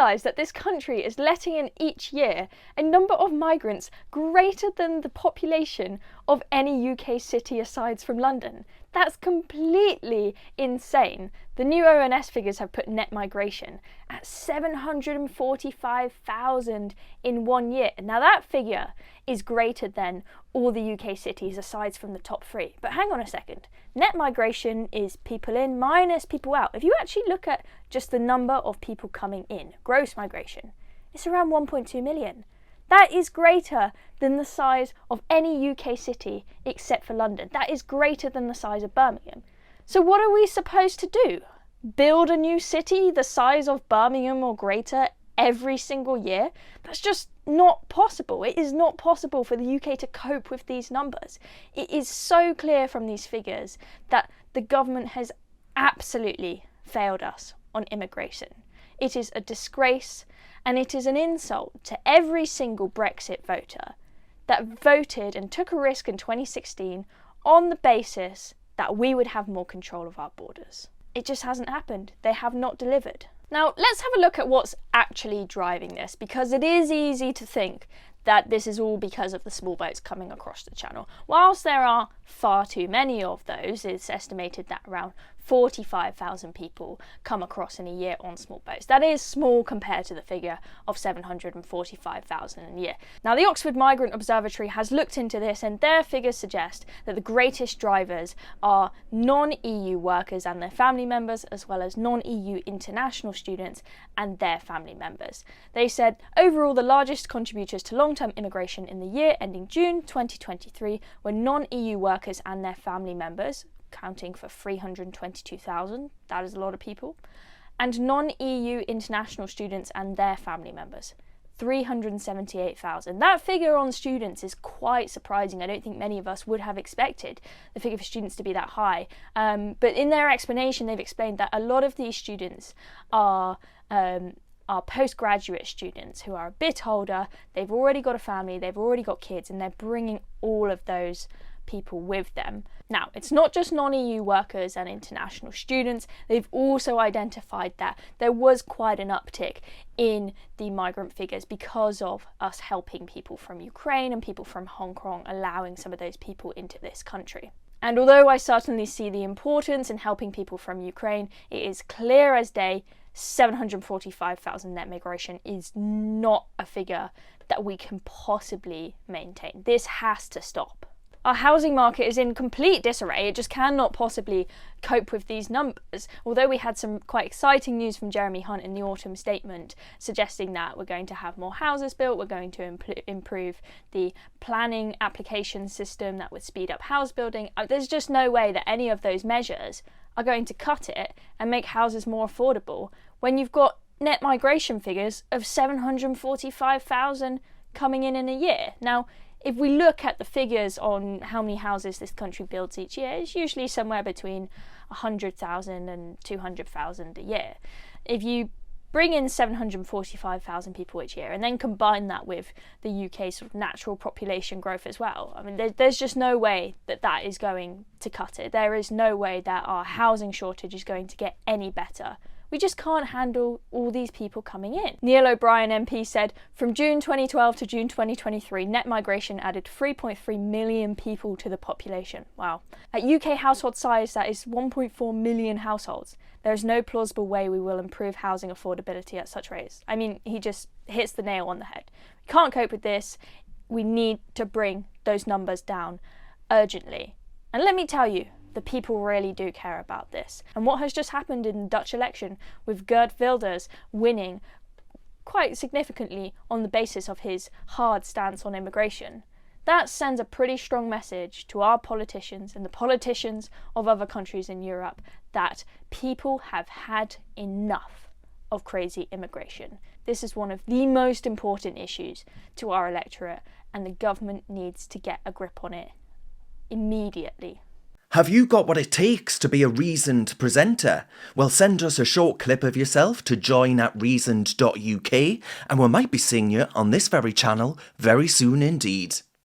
realise that this country is letting in each year a number of migrants greater than the population of any UK city aside from London? That's completely insane. The new ONS figures have put net migration at 745,000 in 1 year. Now that figure is greater than all the UK cities aside from the top 3. But hang on a second. Net migration is people in minus people out. If you actually look at just the number of people coming in, gross migration, it's around 1.2 million. That is greater than the size of any UK city except for London. That is greater than the size of Birmingham. So what are we supposed to do? Build a new city the size of Birmingham or greater every single year? That's just not possible. It is not possible for the UK to cope with these numbers. It is so clear from these figures that the government has absolutely failed us on immigration. It is a disgrace, and it is an insult to every single Brexit voter that voted and took a risk in 2016 on the basis that we would have more control of our borders. It just hasn't happened. They have not delivered. Now, let's have a look at what's actually driving this, because it is easy to think that this is all because of the small boats coming across the channel. Whilst there are far too many of those, it's estimated that around 45,000 people come across in a year on small boats. That is small compared to the figure of 745,000 in a year. Now, the Oxford Migrant Observatory has looked into this, and their figures suggest that the greatest drivers are non-EU workers and their family members, as well as non-EU international students and their family members. They said overall the largest contributors to long-term immigration in the year ending June 2023 were non-EU workers and their family members, accounting for 322,000, that is a lot of people, and non-EU international students and their family members, 378,000. That figure on students is quite surprising. I don't think many of us would have expected the figure for students to be that high. But in their explanation, they've explained that a lot of these students are postgraduate students who are a bit older, they've already got a family, they've already got kids, and they're bringing all of those people with them. Now, it's not just non-EU workers and international students. They've also identified that there was quite an uptick in the migrant figures because of us helping people from Ukraine and people from Hong Kong, allowing some of those people into this country. And although I certainly see the importance in helping people from Ukraine, it is clear as day 745,000 net migration is not a figure that we can possibly maintain. This has to stop. Our housing market is in complete disarray. It just cannot possibly cope with these numbers. Although we had some quite exciting news from Jeremy Hunt in the autumn statement suggesting that we're going to have more houses built, we're going to improve the planning application system that would speed up house building. There's just no way that any of those measures are going to cut it and make houses more affordable when you've got net migration figures of 745,000 coming in a year. Now, if we look at the figures on how many houses this country builds each year, it's usually somewhere between 100,000 and 200,000 a year. If you bring in 745,000 people each year and then combine that with the UK's sort of natural population growth as well, I mean, there's just no way that that is going to cut it. There is no way that our housing shortage is going to get any better. We just can't handle all these people coming in. Neil O'Brien MP said, from June 2012 to June 2023, net migration added 3.3 million people to the population. Wow. At UK household size, that is 1.4 million households. There is no plausible way we will improve housing affordability at such rates. I mean, he just hits the nail on the head. We can't cope with this. We need to bring those numbers down urgently. And let me tell you, the people really do care about this. And what has just happened in the Dutch election with Geert Wilders winning quite significantly on the basis of his hard stance on immigration, that sends a pretty strong message to our politicians and the politicians of other countries in Europe that people have had enough of crazy immigration. This is one of the most important issues to our electorate, and the government needs to get a grip on it immediately. Have you got what it takes to be a reasoned presenter? Well, send us a short clip of yourself to join@reasoned.uk and we might be seeing you on this very channel very soon indeed.